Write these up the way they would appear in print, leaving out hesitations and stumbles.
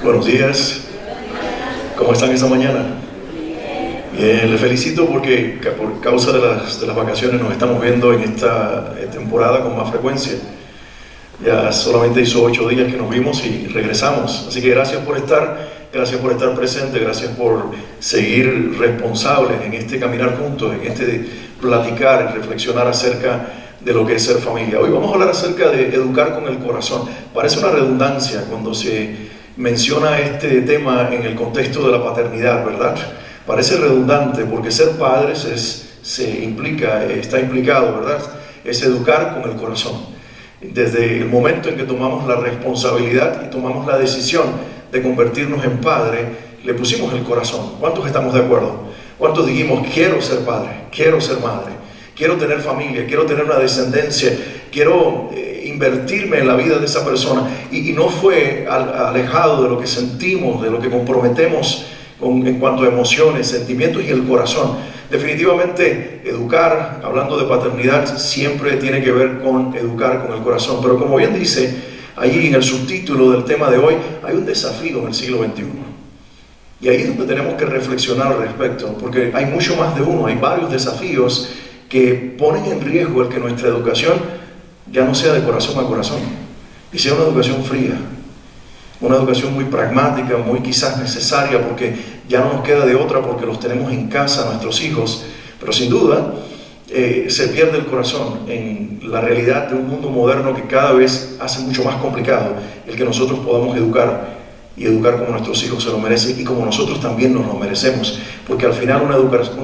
Buenos días. ¿Cómo están esta mañana? Bien, les felicito porque por causa de las vacaciones nos estamos viendo en esta temporada con más frecuencia. Ya solamente hizo 8 días que nos vimos y regresamos. Así que gracias por estar presentes, gracias por seguir responsables en este caminar juntos, en este platicar y reflexionar acerca de lo que es ser familia. Hoy vamos a hablar acerca de educar con el corazón. Parece una redundancia cuando se menciona este tema en el contexto de la paternidad, ¿verdad? Parece redundante porque ser padres está implicado, ¿verdad? Es educar con el corazón. Desde el momento en que tomamos la responsabilidad y tomamos la decisión de convertirnos en padre, le pusimos el corazón. ¿Cuántos estamos de acuerdo? ¿Cuántos dijimos, quiero ser padre, quiero ser madre, quiero tener familia, quiero tener una descendencia, quiero invertirme en la vida de esa persona? Y no fue alejado de lo que sentimos, de lo que comprometemos en cuanto a emociones, sentimientos y el corazón. Definitivamente educar, hablando de paternidad, siempre tiene que ver con educar con el corazón. Pero como bien dice allí en el subtítulo del tema de hoy, hay un desafío en el siglo XXI. Y ahí es donde tenemos que reflexionar al respecto, porque hay mucho más de uno, hay varios desafíos que ponen en riesgo el que nuestra educación ya no sea de corazón a corazón, y sea una educación fría, una educación muy pragmática, muy quizás necesaria, porque ya no nos queda de otra, porque los tenemos en casa, nuestros hijos, pero sin duda se pierde el corazón en la realidad de un mundo moderno que cada vez hace mucho más complicado el que nosotros podamos educar, y educar como nuestros hijos se lo merecen y como nosotros también nos lo merecemos, porque al final una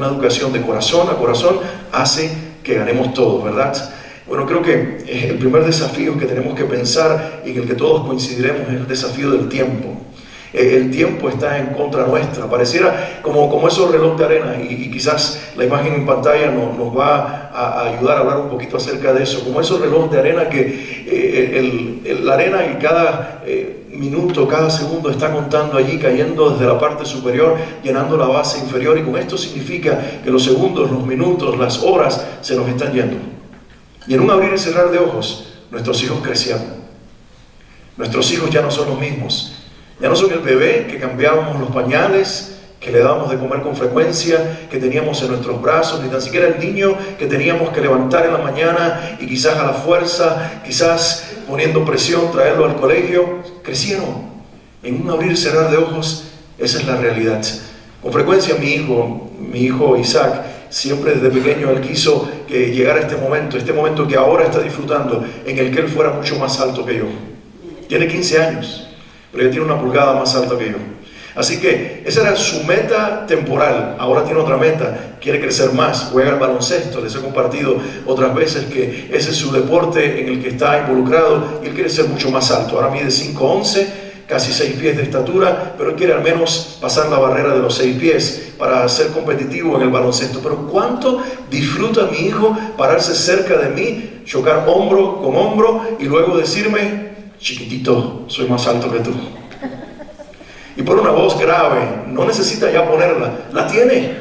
educación de corazón a corazón hace que ganemos todos, ¿verdad? Bueno, creo que el primer desafío que tenemos que pensar y en el que todos coincidiremos es el desafío del tiempo. El tiempo está en contra nuestra, pareciera como esos relojes de arena, y quizás la imagen en pantalla nos va a ayudar a hablar un poquito acerca de eso, como esos relojes de arena que la arena en cada minuto, cada segundo está contando allí, cayendo desde la parte superior, llenando la base inferior, y con esto significa que los segundos, los minutos, las horas se nos están yendo. Y en un abrir y cerrar de ojos, nuestros hijos crecieron. Nuestros hijos ya no son los mismos. Ya no son el bebé que cambiábamos los pañales, que le dábamos de comer con frecuencia, que teníamos en nuestros brazos, ni tan siquiera el niño que teníamos que levantar en la mañana y quizás a la fuerza, quizás poniendo presión, traerlo al colegio. Crecieron. En un abrir y cerrar de ojos, esa es la realidad. Con frecuencia mi hijo Isaac, siempre desde pequeño él quiso que llegara este momento que ahora está disfrutando, en el que él fuera mucho más alto que yo. Tiene 15 años, pero ya tiene una pulgada más alta que yo. Así que esa era su meta temporal. Ahora tiene otra meta, quiere crecer más, juega al baloncesto. Les he compartido otras veces que ese es su deporte en el que está involucrado, y él quiere ser mucho más alto. Ahora mide 5'11", casi 6 pies de estatura, pero él quiere al menos pasar la barrera de los 6 pies para ser competitivo en el baloncesto. Pero ¿cuánto disfruta mi hijo pararse cerca de mí, chocar hombro con hombro y luego decirme, chiquitito, soy más alto que tú? Y por una voz grave, no necesita ya ponerla, la tiene.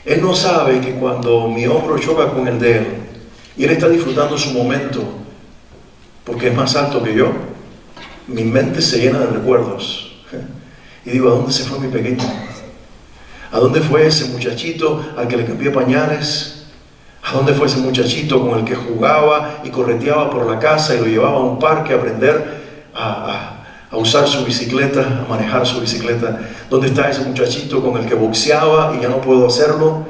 Él no sabe que cuando mi hombro choca con el de él, y él está disfrutando su momento, porque es más alto que yo, mi mente se llena de recuerdos. Y digo, ¿a dónde se fue mi pequeño? ¿A dónde fue ese muchachito al que le cambié pañales? ¿A dónde fue ese muchachito con el que jugaba y correteaba por la casa y lo llevaba a un parque a aprender a usar su bicicleta, a manejar su bicicleta? ¿Dónde está ese muchachito con el que boxeaba y ya no puedo hacerlo?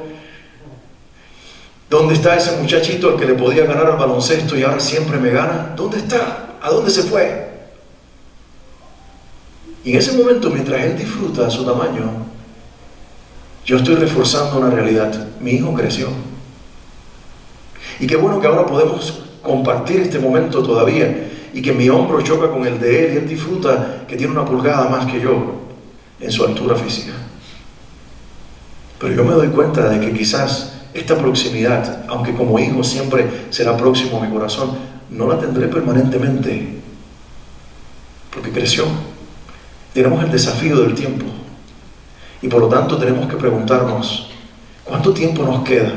¿Dónde está ese muchachito al que le podía ganar al baloncesto y ahora siempre me gana? ¿Dónde está? ¿A dónde se fue? Y en ese momento, mientras él disfruta a su tamaño, yo estoy reforzando una realidad. Mi hijo creció. Y qué bueno que ahora podemos compartir este momento todavía, y que mi hombro choca con el de él y él disfruta que tiene una pulgada más que yo en su altura física. Pero yo me doy cuenta de que quizás esta proximidad, aunque como hijo siempre será próximo a mi corazón, no la tendré permanentemente, porque creció. Tenemos el desafío del tiempo, y por lo tanto tenemos que preguntarnos, ¿cuánto tiempo nos queda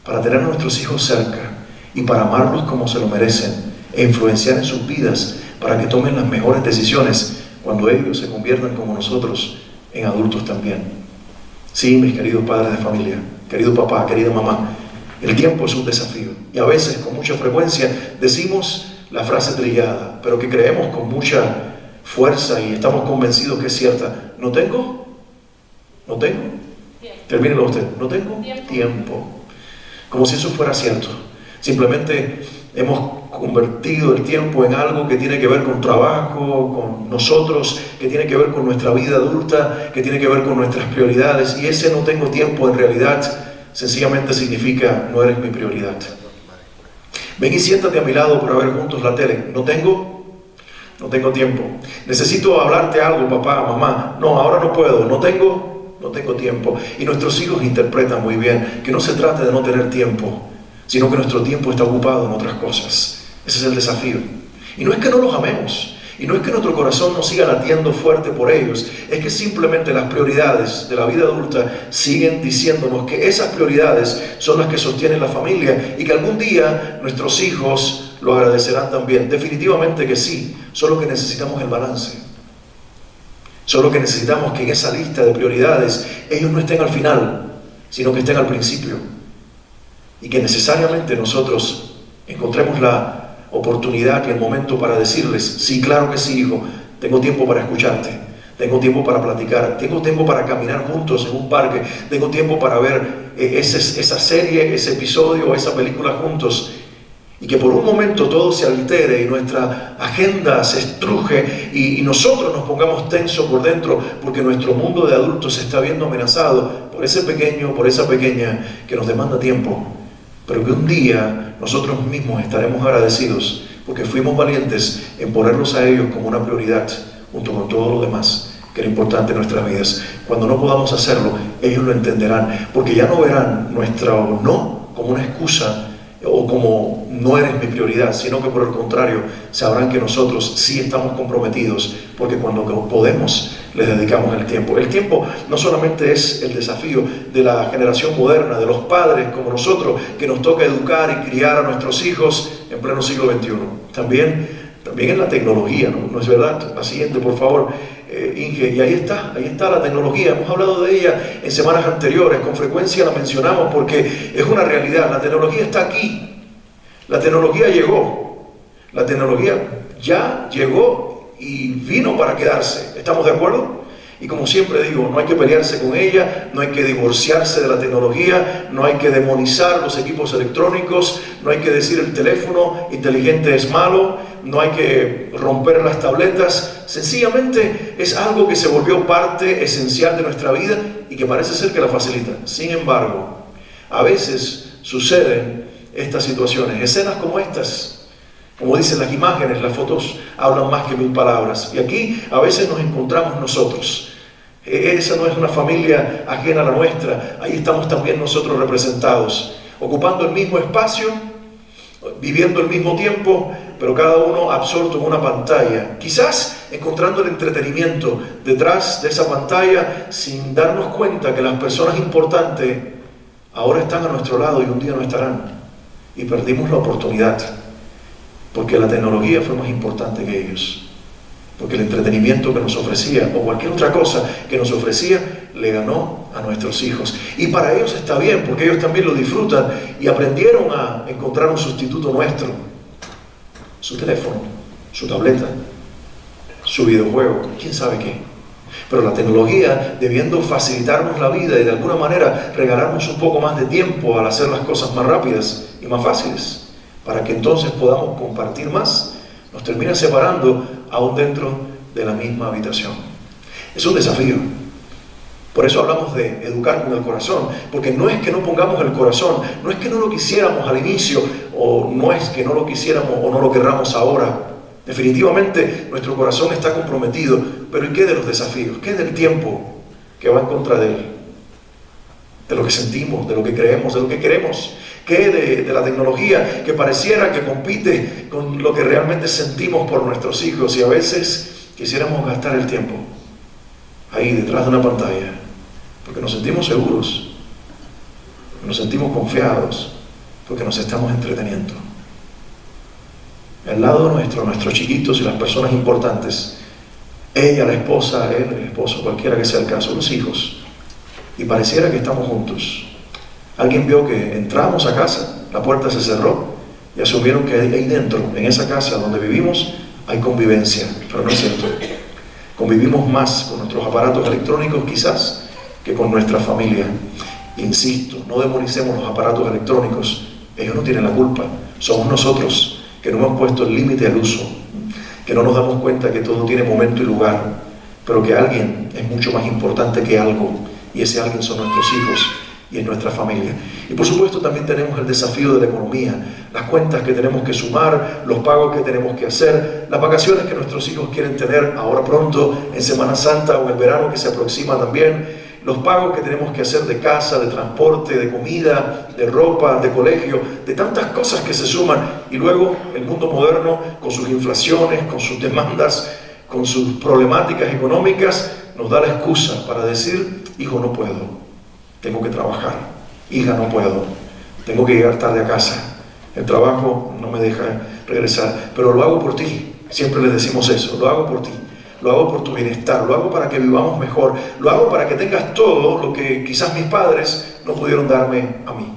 para tener a nuestros hijos cerca y para amarlos como se lo merecen e influenciar en sus vidas para que tomen las mejores decisiones cuando ellos se conviertan como nosotros en adultos también. Sí, mis queridos padres de familia, querido papá, querida mamá, el tiempo es un desafío y a veces con mucha frecuencia decimos la frase trillada, pero que creemos con mucha fuerza y estamos convencidos que es cierta. ¿No tengo? ¿No tengo? Termínelo usted. ¿No tengo? Tiempo. Como si eso fuera cierto. Simplemente hemos convertido el tiempo en algo que tiene que ver con trabajo, con nosotros, que tiene que ver con nuestra vida adulta, que tiene que ver con nuestras prioridades, y ese no tengo tiempo en realidad sencillamente significa no eres mi prioridad. Ven y siéntate a mi lado para ver juntos la tele. No tengo tiempo. Necesito hablarte algo, papá, mamá. No, ahora no puedo. No tengo tiempo. Y nuestros hijos interpretan muy bien que no se trata de no tener tiempo, sino que nuestro tiempo está ocupado en otras cosas. Ese es el desafío. Y no es que no los amemos, y no es que nuestro corazón no siga latiendo fuerte por ellos, es que simplemente las prioridades de la vida adulta siguen diciéndonos que esas prioridades son las que sostienen la familia y que algún día nuestros hijos lo agradecerán también. Definitivamente que sí, solo que necesitamos el balance. Solo que necesitamos que en esa lista de prioridades ellos no estén al final, sino que estén al principio. Y que necesariamente nosotros encontremos la oportunidad y el momento para decirles, sí, claro que sí, hijo, tengo tiempo para escucharte, tengo tiempo para platicar, tengo tiempo para caminar juntos en un parque, tengo tiempo para ver esa serie, ese episodio o esa película juntos. Y que por un momento todo se altere y nuestra agenda se estruje y nosotros nos pongamos tensos por dentro porque nuestro mundo de adultos se está viendo amenazado por ese pequeño, por esa pequeña que nos demanda tiempo. Pero que un día nosotros mismos estaremos agradecidos porque fuimos valientes en ponerlos a ellos como una prioridad junto con todo lo demás que era importante en nuestras vidas. Cuando no podamos hacerlo, ellos lo entenderán porque ya no verán nuestro no como una excusa o como no eres mi prioridad, sino que por el contrario sabrán que nosotros sí estamos comprometidos porque cuando podemos les dedicamos el tiempo. El tiempo no solamente es el desafío de la generación moderna, de los padres como nosotros, que nos toca educar y criar a nuestros hijos en pleno siglo XXI. También en la tecnología, ¿no es verdad? La siguiente, por favor, Inge. Y ahí está la tecnología. Hemos hablado de ella en semanas anteriores, con frecuencia la mencionamos porque es una realidad. La tecnología está aquí. La tecnología llegó. La tecnología ya llegó y vino para quedarse. ¿Estamos de acuerdo? Y como siempre digo, no hay que pelearse con ella, no hay que divorciarse de la tecnología, no hay que demonizar los equipos electrónicos, no hay que decir el teléfono inteligente es malo, no hay que romper las tabletas. Sencillamente es algo que se volvió parte esencial de nuestra vida y que parece ser que la facilita. Sin embargo, a veces suceden estas situaciones, escenas como estas. Como dicen las imágenes, las fotos hablan más que 1000 palabras. Y aquí a veces nos encontramos nosotros. Esa no es una familia ajena a la nuestra. Ahí estamos también nosotros representados, ocupando el mismo espacio, viviendo el mismo tiempo, pero cada uno absorto en una pantalla. Quizás encontrando el entretenimiento detrás de esa pantalla sin darnos cuenta que las personas importantes ahora están a nuestro lado y un día no estarán. Y perdimos la oportunidad. Porque la tecnología fue más importante que ellos. Porque el entretenimiento que nos ofrecía, o cualquier otra cosa que nos ofrecía, le ganó a nuestros hijos. Y para ellos está bien, porque ellos también lo disfrutan y aprendieron a encontrar un sustituto nuestro. Su teléfono, su tableta, su videojuego, quién sabe qué. Pero la tecnología, debiendo facilitarnos la vida y de alguna manera regalarnos un poco más de tiempo al hacer las cosas más rápidas y más fáciles, para que entonces podamos compartir más, nos termina separando aún dentro de la misma habitación. Es un desafío. Por eso hablamos de educar con el corazón, porque no es que no pongamos el corazón, no es que no lo quisiéramos al inicio, o no es que no lo quisiéramos o no lo querramos ahora. Definitivamente nuestro corazón está comprometido, pero ¿y qué de los desafíos? ¿Qué del tiempo que va en contra de él? De lo que sentimos, de lo que creemos, de lo que queremos. ¿Qué de la tecnología que pareciera que compite con lo que realmente sentimos por nuestros hijos? Y a veces quisiéramos gastar el tiempo ahí detrás de una pantalla, porque nos sentimos seguros, porque nos sentimos confiados, porque nos estamos entreteniendo. Al lado nuestro, nuestros chiquitos y las personas importantes ella, la esposa, él, el esposo, cualquiera que sea el caso, los hijos, y pareciera que estamos juntos. Alguien vio que entramos a casa, la puerta se cerró y asumieron que ahí dentro, en esa casa donde vivimos, hay convivencia, pero no es cierto. Convivimos más con nuestros aparatos electrónicos quizás que con nuestra familia. Insisto, no demonicemos los aparatos electrónicos, ellos no tienen la culpa, somos nosotros que no hemos puesto el límite al uso, que no nos damos cuenta que todo tiene momento y lugar, pero que alguien es mucho más importante que algo, y ese alguien son nuestros hijos y es nuestra familia. Y por supuesto también tenemos el desafío de la economía, las cuentas que tenemos que sumar, los pagos que tenemos que hacer, las vacaciones que nuestros hijos quieren tener ahora pronto, en Semana Santa o en el verano que se aproxima también, los pagos que tenemos que hacer de casa, de transporte, de comida, de ropa, de colegio, de tantas cosas que se suman, y luego el mundo moderno con sus inflaciones, con sus demandas, con sus problemáticas económicas, nos da la excusa para decir: hijo, no puedo, tengo que trabajar; hija, no puedo, tengo que llegar tarde a casa, el trabajo no me deja regresar, pero lo hago por ti. Siempre les decimos eso: lo hago por ti, lo hago por tu bienestar, lo hago para que vivamos mejor, lo hago para que tengas todo lo que quizás mis padres no pudieron darme a mí.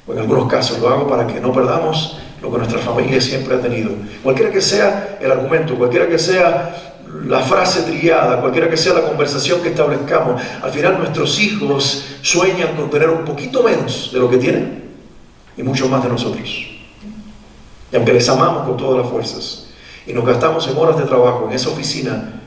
O en algunos casos lo hago para que no perdamos lo que nuestra familia siempre ha tenido. Cualquiera que sea el argumento, cualquiera que sea la frase trillada, cualquiera que sea la conversación que establezcamos, al final nuestros hijos sueñan con tener un poquito menos de lo que tienen y mucho más de nosotros. Y aunque les amamos con todas las fuerzas y nos gastamos en horas de trabajo, en esa oficina,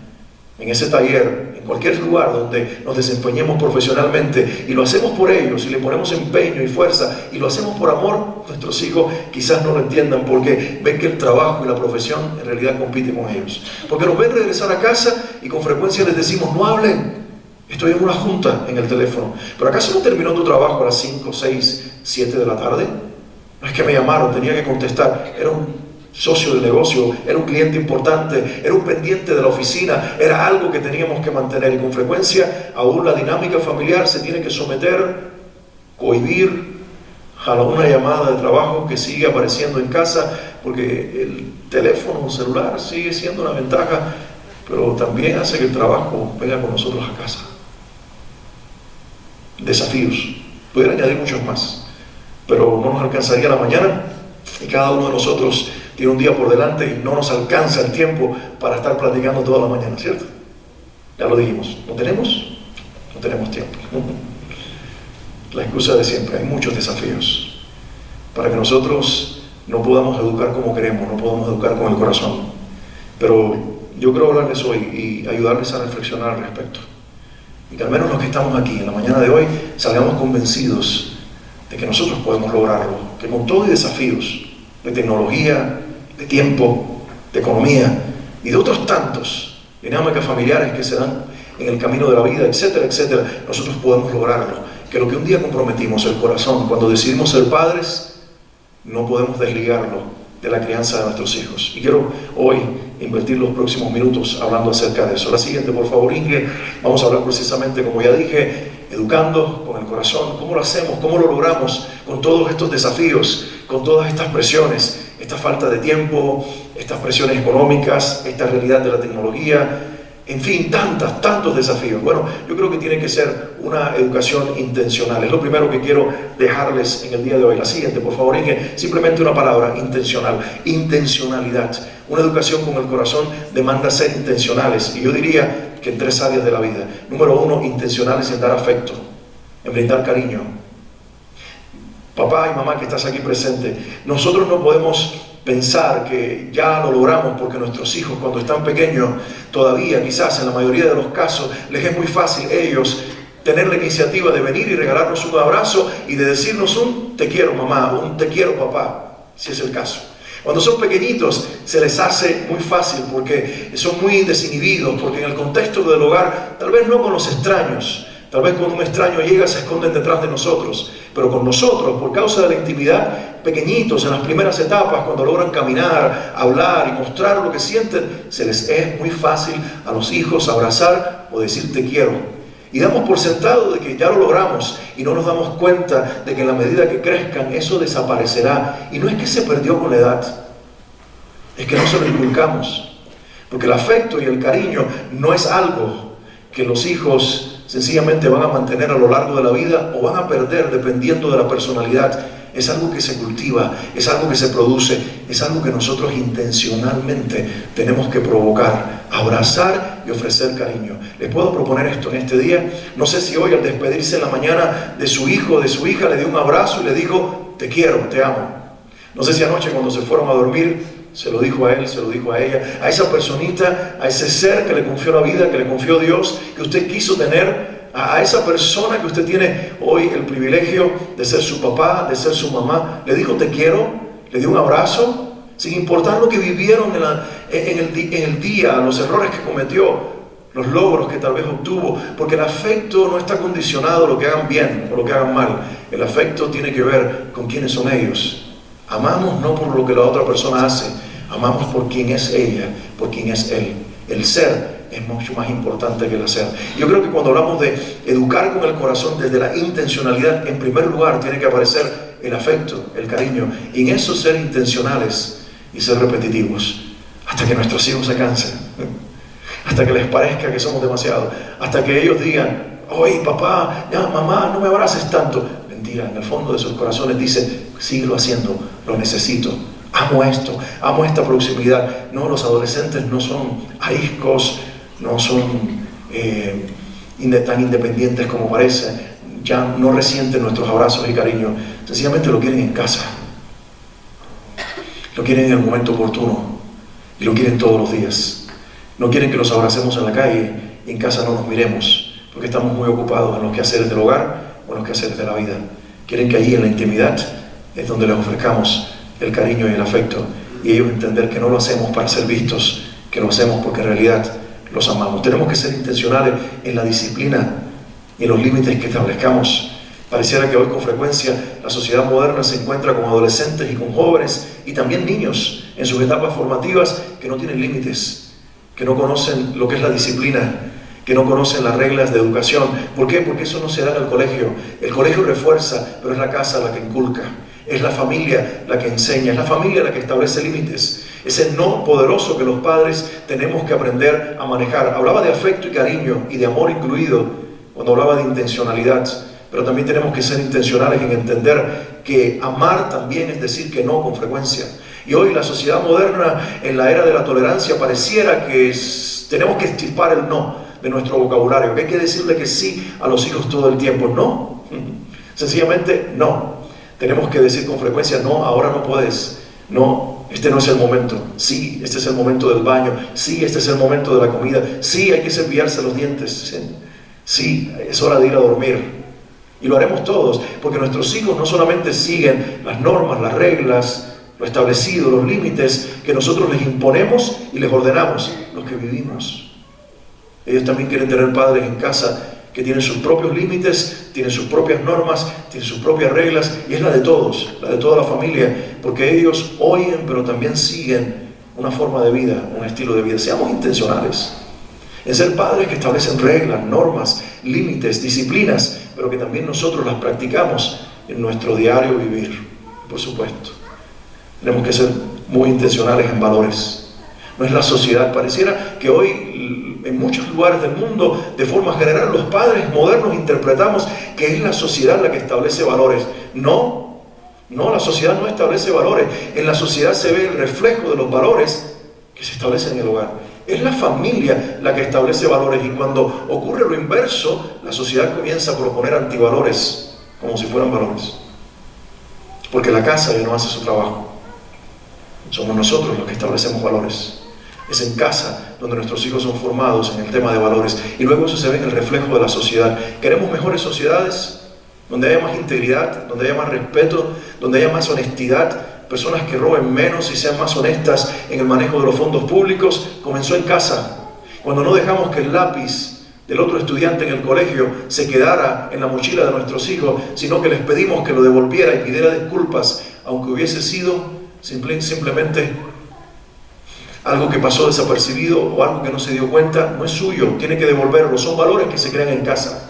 en ese taller, en cualquier lugar donde nos desempeñemos profesionalmente, y lo hacemos por ellos, y le ponemos empeño y fuerza, y lo hacemos por amor, nuestros hijos quizás no lo entiendan, porque ven que el trabajo y la profesión en realidad compiten con ellos. Porque nos ven regresar a casa y con frecuencia les decimos: no hablen, estoy en una junta en el teléfono. ¿Pero acaso no terminó tu trabajo a las 5, 6, 7 de la tarde? No, es que me llamaron, tenía que contestar. Era un socio de negocio, era un cliente importante, era un pendiente de la oficina, era algo que teníamos que mantener, y con frecuencia aún la dinámica familiar se tiene que someter, cohibir a una llamada de trabajo que sigue apareciendo en casa, porque el teléfono celular sigue siendo una ventaja, pero también hace que el trabajo venga con nosotros a casa. Desafíos, pudiera añadir muchos más, pero no nos alcanzaría la mañana, y cada uno de nosotros tiene un día por delante y no nos alcanza el tiempo para estar platicando toda la mañana, ¿cierto? Ya lo dijimos, no tenemos tiempo. La excusa de siempre: hay muchos desafíos para que nosotros no podamos educar como queremos, no podamos educar con el corazón. Pero yo quiero hablarles hoy y ayudarles a reflexionar al respecto, y que al menos los que estamos aquí en la mañana de hoy salgamos convencidos de que nosotros podemos lograrlo, que con todo y desafíos de tecnología, de tiempo, de economía y de otros tantos dinámicas familiares que se dan en el camino de la vida, etcétera, etcétera, nosotros podemos lograrlo. Que lo que un día comprometimos, el corazón, cuando decidimos ser padres, no podemos desligarlo de la crianza de nuestros hijos. Y quiero hoy invertir los próximos minutos hablando acerca de eso. La siguiente, por favor, Inge. Vamos a hablar precisamente, como ya dije, educando con el corazón. ¿Cómo lo hacemos? ¿Cómo lo logramos con todos estos desafíos, con todas estas presiones, esta falta de tiempo, estas presiones económicas, esta realidad de la tecnología? En fin, tantos desafíos. Bueno, yo creo que tiene que ser una educación intencional. Es lo primero que quiero dejarles en el día de hoy. La siguiente, por favor, Inge. Simplemente una palabra: intencional. Intencionalidad. Una educación con el corazón demanda ser intencionales. Y yo diría que en 3 áreas de la vida. Número 1, intencionales en dar afecto, en brindar cariño. Papá y mamá que estás aquí presente, nosotros no podemos pensar que ya lo logramos, porque nuestros hijos, cuando están pequeños, todavía quizás en la mayoría de los casos les es muy fácil ellos tener la iniciativa de venir y regalarnos un abrazo y de decirnos un te quiero mamá, un te quiero papá, si es el caso. Cuando son pequeñitos se les hace muy fácil porque son muy desinhibidos, porque en el contexto del hogar, tal vez no con los extraños, tal vez cuando un extraño llega se esconden detrás de nosotros, pero con nosotros, por causa de la intimidad, pequeñitos, en las primeras etapas, cuando logran caminar, hablar y mostrar lo que sienten, se les es muy fácil a los hijos abrazar o decir te quiero. Y damos por sentado de que ya lo logramos y no nos damos cuenta de que en la medida que crezcan eso desaparecerá. Y no es que se perdió con la edad, es que no se lo inculcamos. Porque el afecto y el cariño no es algo que los hijos sencillamente van a mantener a lo largo de la vida o van a perder dependiendo de la personalidad. Es algo que se cultiva, es algo que se produce, es algo que nosotros intencionalmente tenemos que provocar, abrazar y ofrecer cariño. Les puedo proponer esto en este día. No sé si hoy al despedirse en la mañana de su hijo o de su hija le dio un abrazo y le dijo: te quiero, te amo. No sé si anoche cuando se fueron a dormir se lo dijo a él, se lo dijo a ella, a esa personita, a ese ser que le confió la vida, que le confió Dios, que usted quiso tener, a esa persona que usted tiene hoy el privilegio de ser su papá, de ser su mamá. Le dijo: te quiero, le dio un abrazo, sin importar lo que vivieron en el día, los errores que cometió, los logros que tal vez obtuvo, porque el afecto no está condicionado a lo que hagan bien o lo que hagan mal. El afecto tiene que ver con quiénes son ellos. Amamos no por lo que la otra persona hace, amamos por quién es ella, por quién es él. El ser es mucho más importante que el hacer. Yo creo que cuando hablamos de educar con el corazón desde la intencionalidad, en primer lugar tiene que aparecer el afecto, el cariño, y en eso ser intencionales y ser repetitivos, hasta que nuestros hijos se cansen, hasta que les parezca que somos demasiado, hasta que ellos digan: oye papá, ya mamá, no me abraces tanto. Mentira, en el fondo de sus corazones dicen: síguelo haciendo, lo necesito, amo esto, amo esta proximidad. No, los adolescentes no son ariscos, no son tan independientes como parece, ya no resienten nuestros abrazos y cariño, sencillamente lo quieren en casa, lo quieren en el momento oportuno y lo quieren todos los días. No quieren que los abracemos en la calle y en casa no nos miremos, porque estamos muy ocupados en los quehaceres del hogar o en los quehaceres de la vida. Quieren que allí en la intimidad es donde les ofrezcamos el cariño y el afecto, y ellos entender que no lo hacemos para ser vistos, que lo hacemos porque en realidad los amamos. Tenemos que ser intencionales en la disciplina y en los límites que establezcamos. Pareciera que hoy con frecuencia la sociedad moderna se encuentra con adolescentes y con jóvenes y también niños en sus etapas formativas que no tienen límites, que no conocen lo que es la disciplina, que no conocen las reglas de educación. ¿Por qué? Porque eso no se da en el colegio. El colegio refuerza, pero es la casa la que inculca. Es la familia la que enseña, es la familia la que establece límites. Ese no poderoso que los padres tenemos que aprender a manejar. Hablaba de afecto y cariño y de amor incluido cuando hablaba de intencionalidad, pero también tenemos que ser intencionales en entender que amar también es decir que no con frecuencia. Y hoy la sociedad moderna, en la era de la tolerancia, pareciera que tenemos que extirpar el no de nuestro vocabulario, que hay que decirle que sí a los hijos todo el tiempo. No, sencillamente no. Tenemos que decir con frecuencia: no, ahora no puedes, no, este no es el momento, sí, este es el momento del baño, sí, este es el momento de la comida, sí, hay que cepillarse los dientes, sí, es hora de ir a dormir. Y lo haremos todos, porque nuestros hijos no solamente siguen las normas, las reglas, lo establecido, los límites que nosotros les imponemos y les ordenamos, los que vivimos. Ellos también quieren tener padres en casa que tienen sus propios límites, tienen sus propias normas, tienen sus propias reglas, y es la de todos, la de toda la familia, porque ellos oyen pero también siguen una forma de vida, un estilo de vida. Seamos intencionales en ser padres que establecen reglas, normas, límites, disciplinas, pero que también nosotros las practicamos en nuestro diario vivir. Por supuesto, tenemos que ser muy intencionales en valores. No es la sociedad, pareciera que hoy en muchos lugares del mundo, de forma general, los padres modernos interpretamos que es la sociedad la que establece valores. No, la sociedad no establece valores. En la sociedad se ve el reflejo de los valores que se establecen en el hogar. Es la familia la que establece valores, y cuando ocurre lo inverso, la sociedad comienza a proponer antivalores, como si fueran valores. Porque la casa ya no hace su trabajo. Somos nosotros los que establecemos valores. Es en casa donde nuestros hijos son formados en el tema de valores, y luego eso se ve en el reflejo de la sociedad. Queremos mejores sociedades donde haya más integridad, donde haya más respeto, donde haya más honestidad, personas que roben menos y sean más honestas en el manejo de los fondos públicos. Comenzó en casa, cuando no dejamos que el lápiz del otro estudiante en el colegio se quedara en la mochila de nuestros hijos, sino que les pedimos que lo devolviera y pidiera disculpas, aunque hubiese sido simplemente algo que pasó desapercibido o algo que no se dio cuenta. No es suyo, tiene que devolverlo. Son valores que se crean en casa,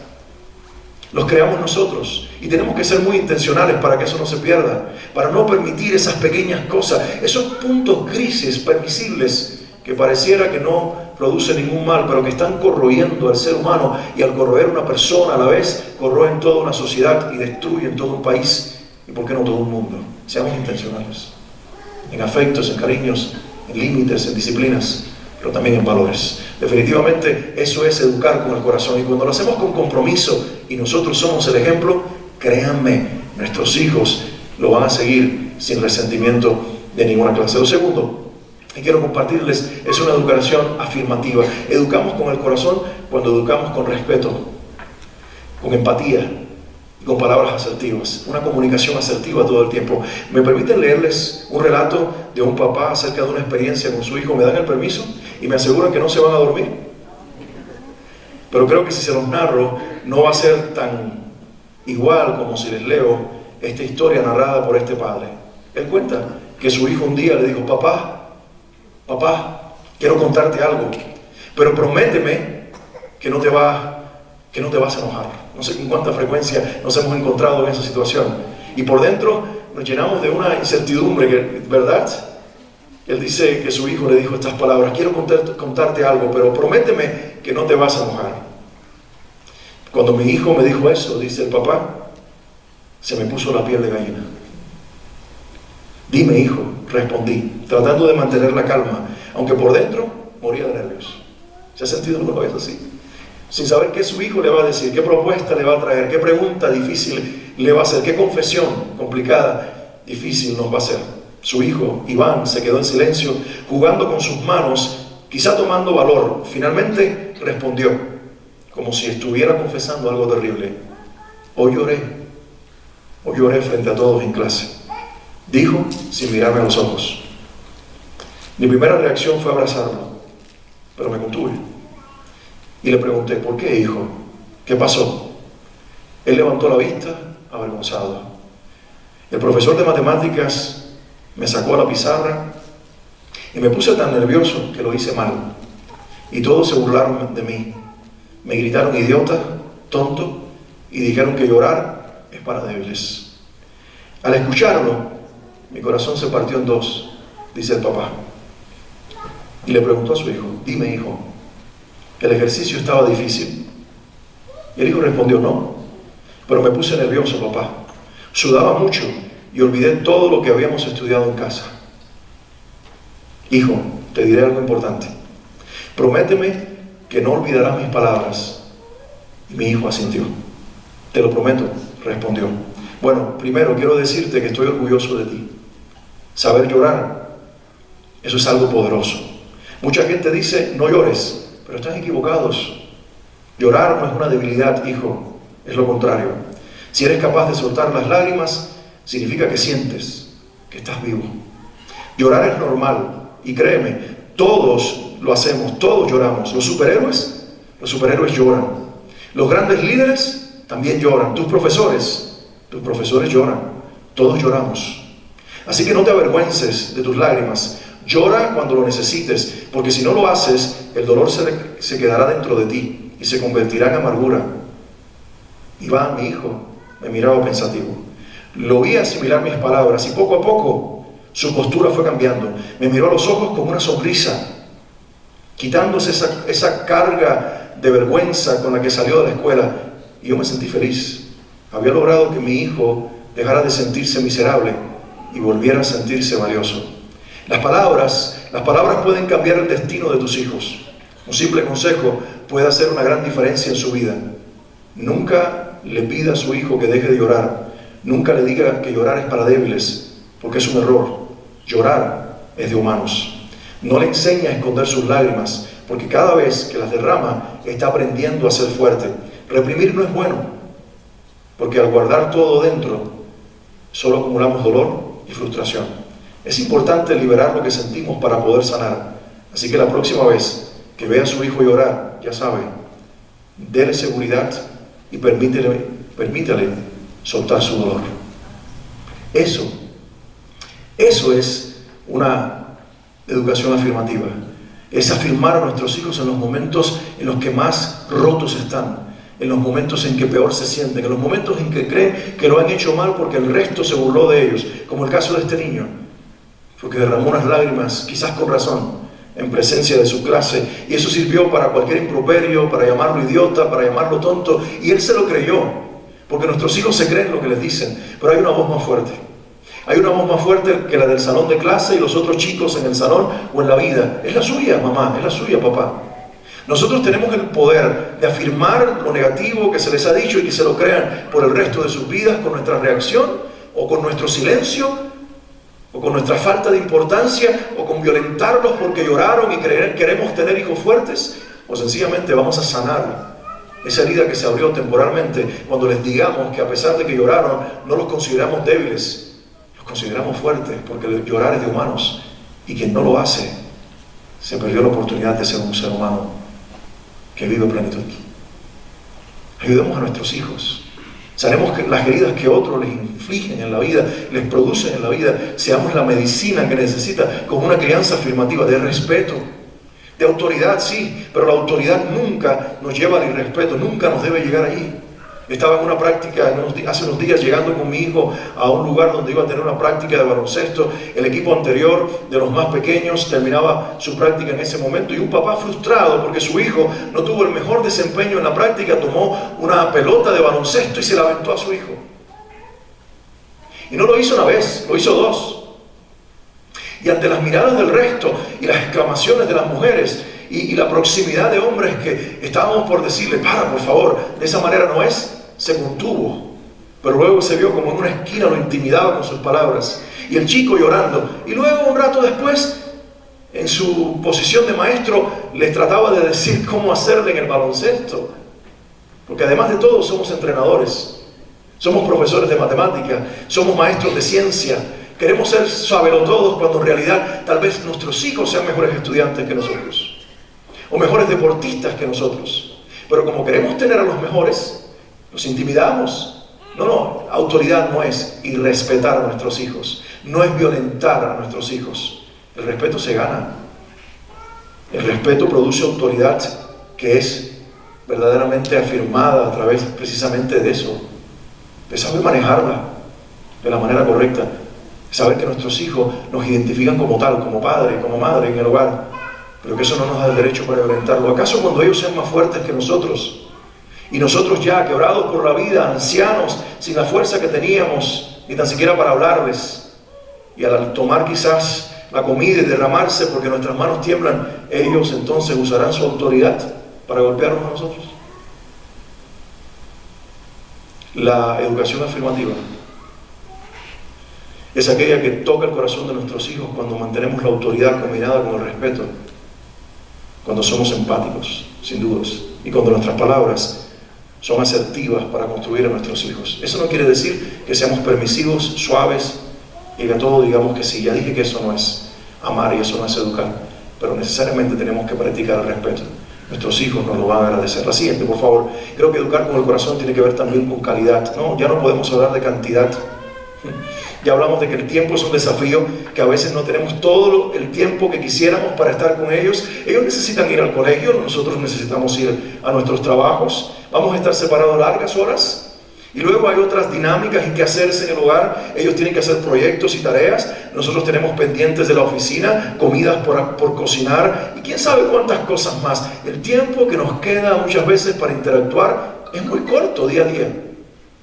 los creamos nosotros, y tenemos que ser muy intencionales para que eso no se pierda, para no permitir esas pequeñas cosas, esos puntos grises permisibles que pareciera que no produce ningún mal, pero que están corroyendo al ser humano, y al corroer una persona a la vez, corroen toda una sociedad y destruyen todo un país, y por qué no todo un mundo. Seamos intencionales, en afectos, en cariños, en límites, en disciplinas, pero también en valores. Definitivamente eso es educar con el corazón, y cuando lo hacemos con compromiso y nosotros somos el ejemplo, créanme, nuestros hijos lo van a seguir sin resentimiento de ninguna clase. Lo segundo que quiero compartirles es una educación afirmativa. Educamos con el corazón cuando educamos con respeto, con empatía y con palabras asertivas. Una comunicación asertiva todo el tiempo. ¿Me permiten leerles un relato de un papá acerca de una experiencia con su hijo? ¿Me dan el permiso? Y me aseguran que no se van a dormir. Pero creo que si se los narro, no va a ser tan igual como si les leo esta historia narrada por este padre. Él cuenta que su hijo un día le dijo: papá, quiero contarte algo, pero prométeme que no te vas a enojar. No sé con cuánta frecuencia nos hemos encontrado en esa situación, y por dentro nos llenamos de una incertidumbre, ¿verdad? Él dice que su hijo le dijo estas palabras: quiero contarte algo, pero prométeme que no te vas a enojar. Cuando mi hijo me dijo eso, dice el papá, se me puso la piel de gallina. Dime, hijo, respondí, tratando de mantener la calma, aunque por dentro moría de nervios. ¿Se ha sentido alguna vez así? Sin saber qué su hijo le va a decir, qué propuesta le va a traer, qué pregunta difícil le va a hacer, qué confesión complicada, difícil nos va a hacer. Su hijo, Iván, se quedó en silencio, jugando con sus manos, quizá tomando valor. Finalmente respondió, como si estuviera confesando algo terrible: hoy lloré frente a todos en clase. Dijo sin mirarme a los ojos. Mi primera reacción fue abrazarlo, pero me contuve. Y le pregunté: ¿por qué, hijo? ¿Qué pasó? Él levantó la vista, avergonzado. El profesor de matemáticas me sacó a la pizarra y me puse tan nervioso que lo hice mal. Y todos se burlaron de mí. Me gritaron idiota, tonto, y dijeron que llorar es para débiles. Al escucharlo, mi corazón se partió en dos, dice el papá. Y le preguntó a su hijo: dime, hijo, ¿el ejercicio estaba difícil? Y el hijo respondió: no, pero me puse nervioso, papá. Sudaba mucho y olvidé todo lo que habíamos estudiado en casa. Hijo, te diré algo importante. Prométeme que no olvidarás mis palabras. Y mi hijo asintió. Te lo prometo, respondió. Bueno, primero quiero decirte que estoy orgulloso de ti. Saber llorar, eso es algo poderoso. Mucha gente dice: no llores, pero están equivocados. Llorar no es una debilidad, hijo, es lo contrario. Si eres capaz de soltar las lágrimas, significa que sientes, que estás vivo. Llorar es normal, y créeme, todos lo hacemos, todos lloramos. Los superhéroes lloran. Los grandes líderes también lloran. Tus profesores lloran. Todos lloramos. Así que no te avergüences de tus lágrimas. Llora cuando lo necesites, porque si no lo haces, el dolor se quedará dentro de ti y se convertirá en amargura. Iván, mi hijo, me miraba pensativo. Lo vi asimilar mis palabras y poco a poco su postura fue cambiando. Me miró a los ojos con una sonrisa, quitándose esa carga de vergüenza con la que salió de la escuela, y yo me sentí feliz. Había logrado que mi hijo dejara de sentirse miserable y volviera a sentirse valioso. Las palabras pueden cambiar el destino de tus hijos. Un simple consejo puede hacer una gran diferencia en su vida. Nunca le pida a su hijo que deje de llorar. Nunca le diga que llorar es para débiles, porque es un error. Llorar es de humanos. No le enseñe a esconder sus lágrimas, porque cada vez que las derrama, está aprendiendo a ser fuerte. Reprimir no es bueno, porque al guardar todo dentro, solo acumulamos dolor y frustración. Es importante liberar lo que sentimos para poder sanar. Así que la próxima vez que vea a su hijo llorar, ya sabe, déle seguridad y permítale soltar su dolor. Eso es una educación afirmativa. Es afirmar a nuestros hijos en los momentos en los que más rotos están, en los momentos en que peor se sienten, en los momentos en que creen que lo han hecho mal porque el resto se burló de ellos, como el caso de este niño, porque derramó unas lágrimas, quizás con razón, en presencia de su clase, y eso sirvió para cualquier improperio, para llamarlo idiota, para llamarlo tonto, y él se lo creyó, porque nuestros hijos se creen lo que les dicen, pero hay una voz más fuerte. Hay una voz más fuerte que la del salón de clase y los otros chicos en el salón o en la vida. Es la suya, mamá, es la suya, papá. Nosotros tenemos el poder de afirmar lo negativo que se les ha dicho y que se lo crean por el resto de sus vidas con nuestra reacción o con nuestro silencio, o con nuestra falta de importancia, o con violentarlos porque lloraron y queremos tener hijos fuertes, o sencillamente vamos a sanar esa herida que se abrió temporalmente cuando les digamos que a pesar de que lloraron, no los consideramos débiles, los consideramos fuertes, porque llorar es de humanos, y quien no lo hace, se perdió la oportunidad de ser un ser humano que vive plenitud. Ayudemos a nuestros hijos. Sabemos que las heridas que otros les infligen en la vida, les producen en la vida, seamos la medicina que necesita con una crianza afirmativa de respeto, de autoridad, sí, pero la autoridad nunca nos lleva al irrespeto, nunca nos debe llegar allí. Estaba en una práctica hace unos días llegando con mi hijo a un lugar donde iba a tener una práctica de baloncesto. El equipo anterior de los más pequeños terminaba su práctica en ese momento y un papá frustrado porque su hijo no tuvo el mejor desempeño en la práctica, tomó una pelota de baloncesto y se la aventó a su hijo. Y no lo hizo una vez, lo hizo dos. Y ante las miradas del resto y las exclamaciones de las mujeres y la proximidad de hombres que estábamos por decirle, para, por favor, de esa manera no es, se contuvo, pero luego se vio como en una esquina, lo intimidaba con sus palabras, y el chico llorando, y luego un rato después, en su posición de maestro, les trataba de decir cómo hacerle en el baloncesto, porque además de todo somos entrenadores, somos profesores de matemática, somos maestros de ciencia, queremos ser sabelotodos cuando en realidad tal vez nuestros hijos sean mejores estudiantes que nosotros, o mejores deportistas que nosotros, pero como queremos tener a los mejores, los intimidamos. No, autoridad no es irrespetar a nuestros hijos, no es violentar a nuestros hijos. El respeto se gana. El respeto produce autoridad que es verdaderamente afirmada a través precisamente de eso, de saber manejarla de la manera correcta, de saber que nuestros hijos nos identifican como tal, como padre, como madre en el hogar, pero que eso no nos da el derecho para violentarlo. ¿Acaso cuando ellos sean más fuertes que nosotros, y nosotros ya quebrados por la vida, ancianos, sin la fuerza que teníamos, ni tan siquiera para hablarles, y al tomar quizás la comida y derramarse porque nuestras manos tiemblan, ellos entonces usarán su autoridad para golpearnos a nosotros? La educación afirmativa es aquella que toca el corazón de nuestros hijos cuando mantenemos la autoridad combinada con el respeto, cuando somos empáticos, sin dudas, y cuando nuestras palabras son asertivas para construir a nuestros hijos. Eso no quiere decir que seamos permisivos, suaves, y que a todo digamos que sí. Ya dije que eso no es amar y eso no es educar, pero necesariamente tenemos que practicar el respeto. Nuestros hijos nos lo van a agradecer. La siguiente, por favor. Creo que educar con el corazón tiene que ver también con calidad. No, ya no podemos hablar de cantidad. Ya hablamos de que el tiempo es un desafío, que a veces no tenemos todo el tiempo que quisiéramos para estar con ellos. Ellos necesitan ir al colegio, nosotros necesitamos ir a nuestros trabajos. Vamos a estar separados largas horas. Y luego hay otras dinámicas y quehaceres en el hogar. Ellos tienen que hacer proyectos y tareas. Nosotros tenemos pendientes de la oficina, comidas por cocinar y quién sabe cuántas cosas más. El tiempo que nos queda muchas veces para interactuar es muy corto día a día.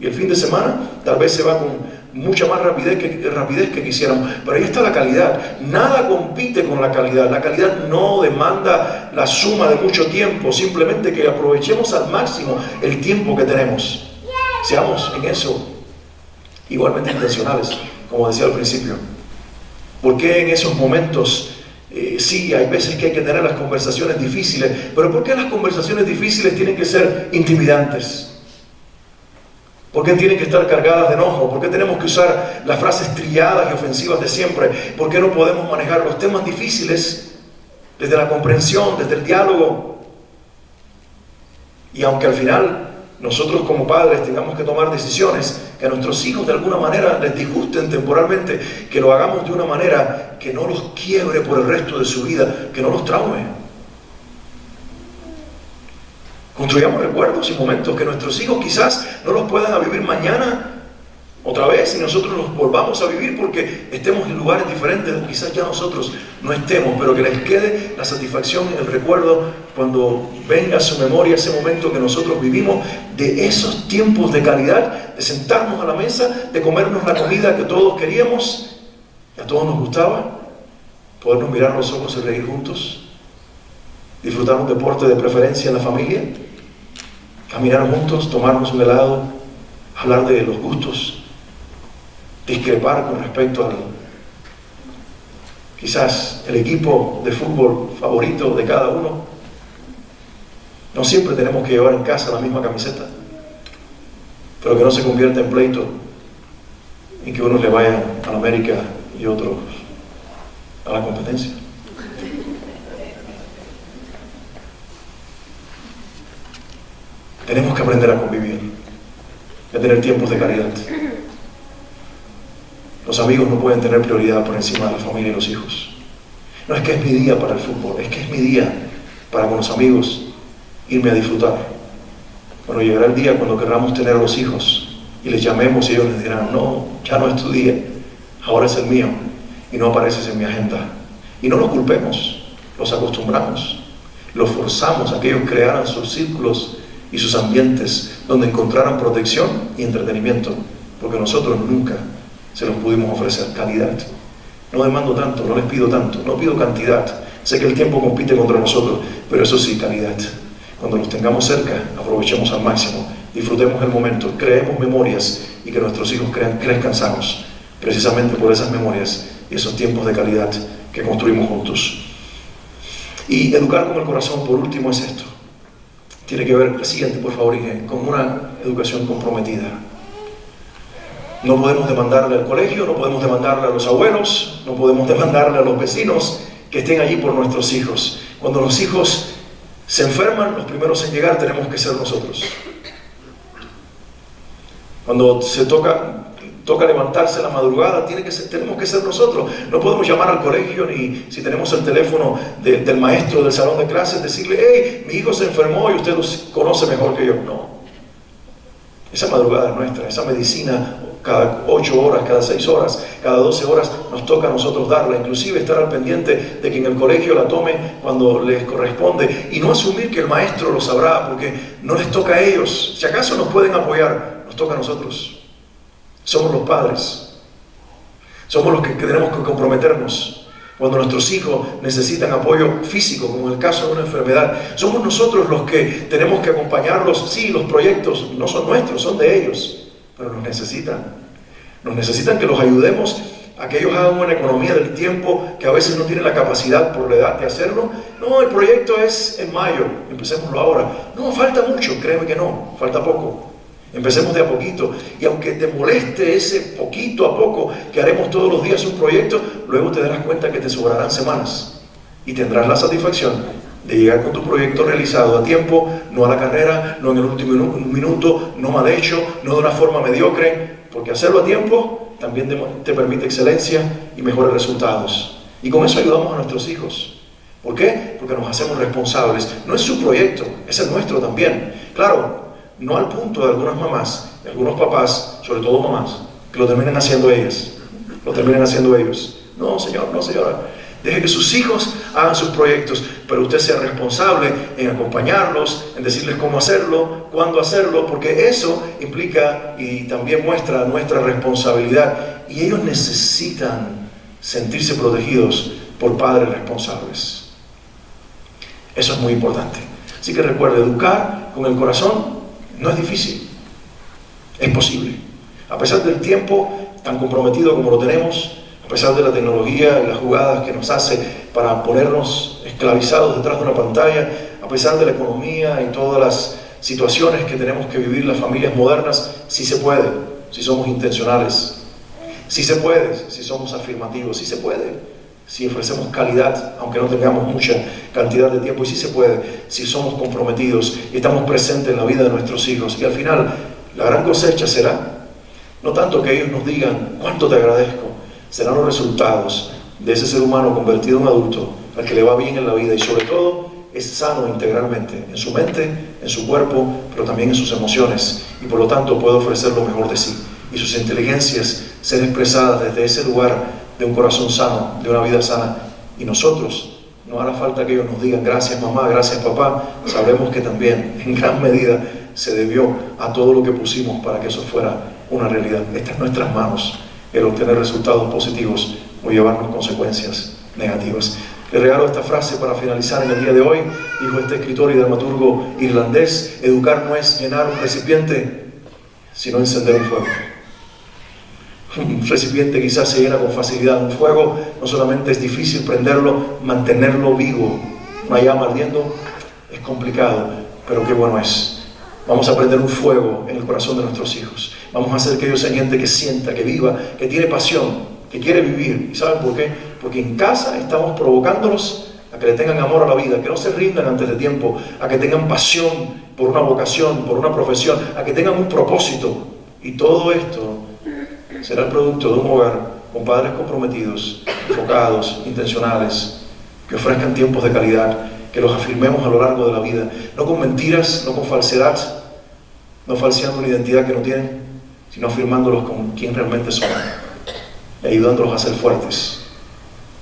Y el fin de semana tal vez se va con mucha más rapidez que quisiéramos. Pero ahí está la calidad. Nada compite con la calidad. La calidad no demanda la suma de mucho tiempo. Simplemente que aprovechemos al máximo el tiempo que tenemos. Seamos en eso igualmente intencionales, como decía al principio. ¿Por qué en esos momentos, sí, hay veces que hay que tener las conversaciones difíciles, pero por qué las conversaciones difíciles tienen que ser intimidantes? ¿Por qué tienen que estar cargadas de enojo? ¿Por qué tenemos que usar las frases trilladas y ofensivas de siempre? ¿Por qué no podemos manejar los temas difíciles desde la comprensión, desde el diálogo? Y aunque al final nosotros como padres tengamos que tomar decisiones que a nuestros hijos de alguna manera les disgusten temporalmente, que lo hagamos de una manera que no los quiebre por el resto de su vida, que no los traume. Construyamos recuerdos y momentos que nuestros hijos quizás no los puedan vivir mañana otra vez y nosotros los volvamos a vivir porque estemos en lugares diferentes, quizás ya nosotros no estemos, pero que les quede la satisfacción, el recuerdo, cuando venga a su memoria ese momento que nosotros vivimos, de esos tiempos de calidad, de sentarnos a la mesa, de comernos la comida que todos queríamos y a todos nos gustaba, podernos mirar a los ojos y reír juntos, disfrutar un deporte de preferencia en la familia, caminar juntos, tomarnos un helado, hablar de los gustos, discrepar con respecto al quizás el equipo de fútbol favorito de cada uno. No siempre tenemos que llevar en casa la misma camiseta, pero que no se convierta en pleito y que unos le vayan a la América y otros a la competencia. Tenemos que aprender a convivir, a tener tiempos de calidad. Los amigos no pueden tener prioridad por encima de la familia y los hijos. No es que es mi día para el fútbol, es que es mi día para con los amigos irme a disfrutar. Bueno, llegará el día cuando querramos tener a los hijos y les llamemos y ellos les dirán, no, ya no es tu día, ahora es el mío y no apareces en mi agenda. Y no los culpemos, los acostumbramos, los forzamos a que ellos crearan sus círculos y sus ambientes donde encontraran protección y entretenimiento, porque nosotros nunca se los pudimos ofrecer. Calidad. No demando tanto, no les pido tanto, no pido cantidad. Sé que el tiempo compite contra nosotros, pero eso sí, calidad. Cuando los tengamos cerca, aprovechemos al máximo, disfrutemos el momento, creemos memorias y que nuestros hijos crezcan sanos, precisamente por esas memorias y esos tiempos de calidad que construimos juntos. Y educar con el corazón, por último, es esto. Tiene que ver, la siguiente, por favor, Inge, con una educación comprometida. No podemos demandarle al colegio, no podemos demandarle a los abuelos, no podemos demandarle a los vecinos que estén allí por nuestros hijos. Cuando los hijos se enferman, los primeros en llegar tenemos que ser nosotros. Cuando se toca levantarse a la madrugada, tenemos que ser nosotros. No podemos llamar al colegio, ni si tenemos el teléfono del maestro del salón de clases, decirle, hey, mi hijo se enfermó y usted lo conoce mejor que yo. No. Esa madrugada es nuestra, esa medicina cada 8 horas, cada 6 horas, cada 12 horas nos toca a nosotros darla, inclusive estar al pendiente de que en el colegio la tomen cuando les corresponde y no asumir que el maestro lo sabrá porque no les toca a ellos. Si acaso nos pueden apoyar, nos toca a nosotros. Somos los padres, somos los que tenemos que comprometernos. Cuando nuestros hijos necesitan apoyo físico, como en el caso de una enfermedad, somos nosotros los que tenemos que acompañarlos. Sí, los proyectos no son nuestros, son de ellos, pero nos necesitan. Nos necesitan que los ayudemos a que ellos hagan una economía del tiempo que a veces no tienen la capacidad por la edad de hacerlo. No, el proyecto es en mayo, empecémoslo ahora. No, falta mucho, créeme que no, falta poco. Empecemos de a poquito, y aunque te moleste ese poquito a poco que haremos todos los días un proyecto, luego te darás cuenta que te sobrarán semanas y tendrás la satisfacción de llegar con tu proyecto realizado a tiempo, no a la carrera, no en el último minuto, no mal hecho, no de una forma mediocre, porque hacerlo a tiempo también te permite excelencia y mejores resultados. Y con eso ayudamos a nuestros hijos. ¿Por qué? Porque nos hacemos responsables. No es su proyecto, es el nuestro también. Claro, no al punto de algunas mamás, de algunos papás, sobre todo mamás, que lo terminen haciendo ellas, lo terminen haciendo ellos. No, señor, no, señora. Deje que sus hijos hagan sus proyectos, pero usted sea responsable en acompañarlos, en decirles cómo hacerlo, cuándo hacerlo, porque eso implica y también muestra nuestra responsabilidad. Y ellos necesitan sentirse protegidos por padres responsables. Eso es muy importante. Así que recuerde, educar con el corazón no es difícil, es posible. A pesar del tiempo tan comprometido como lo tenemos, a pesar de la tecnología y las jugadas que nos hace para ponernos esclavizados detrás de una pantalla, a pesar de la economía y todas las situaciones que tenemos que vivir las familias modernas, sí se puede, si somos intencionales. Sí se puede, si somos afirmativos. Sí se puede, si ofrecemos calidad, aunque no tengamos mucha cantidad de tiempo. Y sí se puede, si somos comprometidos y estamos presentes en la vida de nuestros hijos. Y al final, la gran cosecha será, no tanto que ellos nos digan cuánto te agradezco, serán los resultados de ese ser humano convertido en adulto, al que le va bien en la vida y sobre todo es sano integralmente, en su mente, en su cuerpo, pero también en sus emociones, y por lo tanto puede ofrecer lo mejor de sí, y sus inteligencias ser expresadas desde ese lugar de un corazón sano, de una vida sana, Y nosotros, no hará falta que ellos nos digan gracias mamá, gracias papá, sabremos que también en gran medida se debió a todo lo que pusimos para que eso fuera una realidad. Está en nuestras manos el obtener resultados positivos o llevarnos consecuencias negativas. Le regalo esta frase para finalizar en el día de hoy. Dijo este escritor y dramaturgo irlandés: educar no es llenar un recipiente, sino encender un fuego. Un recipiente quizás se llena con facilidad. Un fuego no solamente es difícil prenderlo, mantenerlo vivo, una llama ardiendo, es complicado, pero qué bueno es. Vamos a prender un fuego en el corazón de nuestros hijos. Vamos a hacer que ellos sean gente que sienta, que viva, que tiene pasión, que quiere vivir. ¿Y saben por qué? Porque en casa estamos provocándolos a que le tengan amor a la vida, que no se rindan antes de tiempo, a que tengan pasión por una vocación, por una profesión, a que tengan un propósito. Y todo esto será el producto de un hogar con padres comprometidos, enfocados, intencionales, que ofrezcan tiempos de calidad, que los afirmemos a lo largo de la vida, no con mentiras, no con falsedad, no falseando una identidad que no tienen, sino afirmándolos con quien realmente son y ayudándolos a ser fuertes.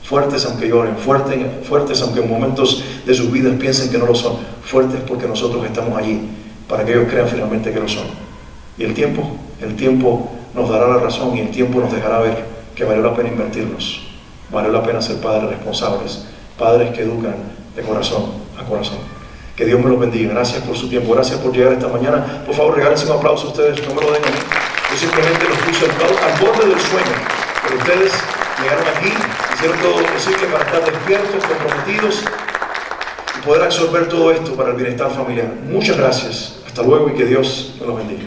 Fuertes aunque lloren, fuertes aunque en momentos de sus vidas piensen que no lo son, fuertes porque nosotros estamos allí para que ellos crean finalmente que lo son. Y el tiempo nos dará la razón, y el tiempo nos dejará ver que valió la pena invertirnos, valió la pena ser padres responsables, padres que educan de corazón a corazón. Que Dios me los bendiga. Gracias por su tiempo, gracias por llegar esta mañana. Por favor, regálense un aplauso a ustedes, no me lo den a mí. Yo simplemente los puse al borde del sueño, pero ustedes llegaron aquí, hicieron todo lo posible para estar despiertos, comprometidos y poder absorber todo esto para el bienestar familiar. Muchas gracias, hasta luego y que Dios me los bendiga.